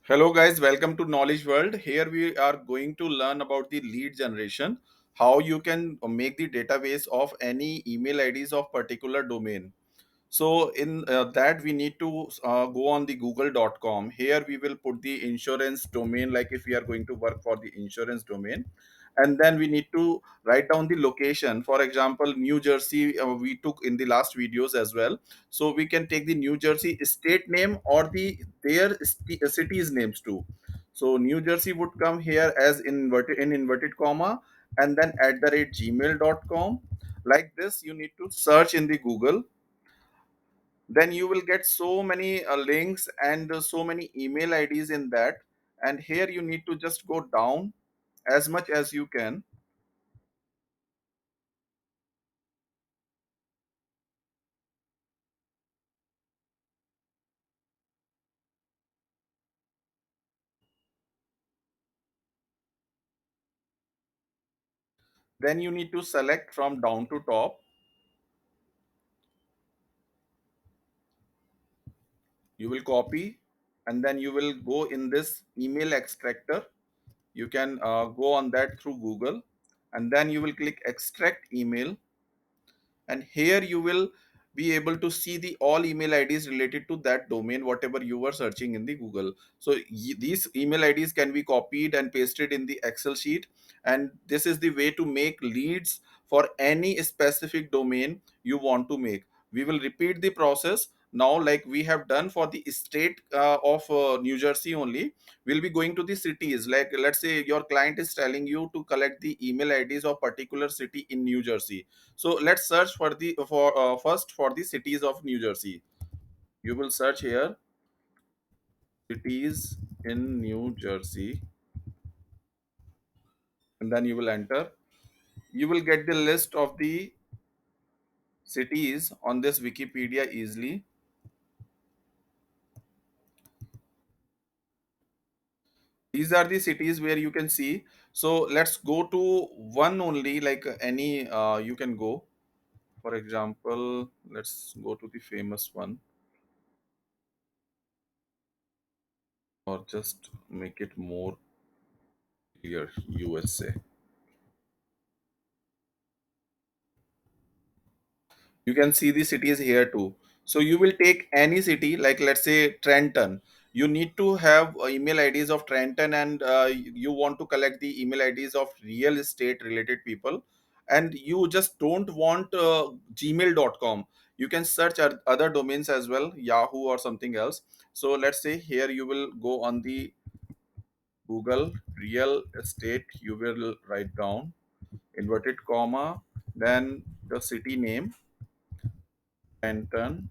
Hello, guys. Welcome to Knowledge World. Here we are going to learn about the lead generation, how you can make the database of any email IDs of particular domain. So in that we need to go on the google.com. Here we will put the insurance domain, like if we are going to work for the insurance domain, and then we need to write down the location. For example, New Jersey, we took in the last videos as well. So we can take the New Jersey state name or cities names too. So New Jersey would come here as inverted comma, and then at the rate gmail.com. Like this you need to search in the Google. Then you will get so many links and so many email IDs in that. And here you need to just go down as much as you can. Then you need to select from down to top. You will copy, and then you will go in this email extractor. You can go on that through Google, and then you will click extract email. And here you will be able to see the all email IDs related to that domain, whatever you were searching in the Google. So these email IDs can be copied and pasted in the Excel sheet, and this is the way to make leads for any specific domain you want to make. We will repeat the process now, like we have done for the state of New Jersey only. We'll be going to the cities. Like, let's say your client is telling you to collect the email IDs of particular city in New Jersey. So let's search for the for first for the cities of New Jersey. You will search here cities in New Jersey, and then you will enter. You will get the list of the cities on this Wikipedia easily. These are the cities where you can see. So let's go to one only, like any you can go. For example, let's go to the famous one, or just make it more clear. USA. You can see the cities here too. So you will take any city, like let's say Trenton. You need to have email IDs of Trenton, and you want to collect the email IDs of real estate related people, and you just don't want gmail.com. You can search other domains as well, Yahoo or something else. So let's say here you will go on the Google real estate. You will write down inverted comma, then the city name, Trenton,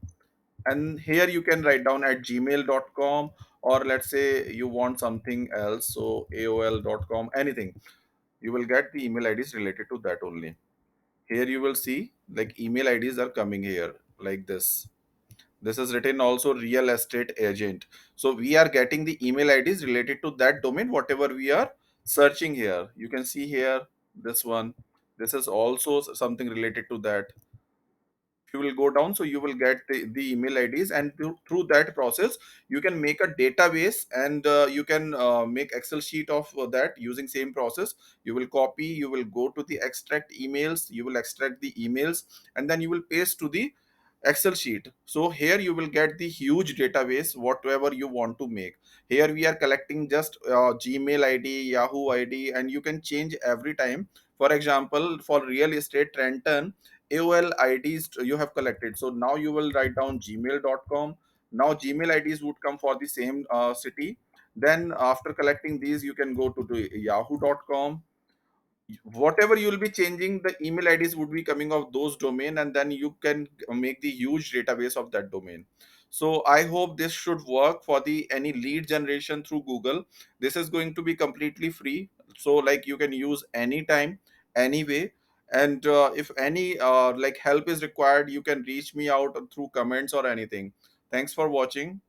and here you can write down at gmail.com, or let's say you want something else, so aol.com, anything. You will get the email IDs related to that only. Here you will see like email IDs are coming here like this is written also real estate agent. So we are getting the email IDs related to that domain, whatever we are searching. Here you can see here this one, this is also something related to that. You will go down, so you will get the email IDs, and through that process you can make a database, and you can make Excel sheet of that using same process. You will copy, you will go to the extract emails, you will extract the emails, and then you will paste to the Excel sheet. So here you will get the huge database, whatever you want to make. Here we are collecting just Gmail ID, Yahoo ID, and you can change every time. For example, for real estate Trenton, AOL IDs you have collected. So now you will write down gmail.com. Now Gmail IDs would come for the same city. Then after collecting these, you can go to the yahoo.com. Whatever you will be changing, the email IDs would be coming of those domain, and then you can make the huge database of that domain. So I hope this should work for the any lead generation through Google. This is going to be completely free, so like you can use anytime, anyway. And if any like help is required, you can reach me out through comments or anything. Thanks for watching.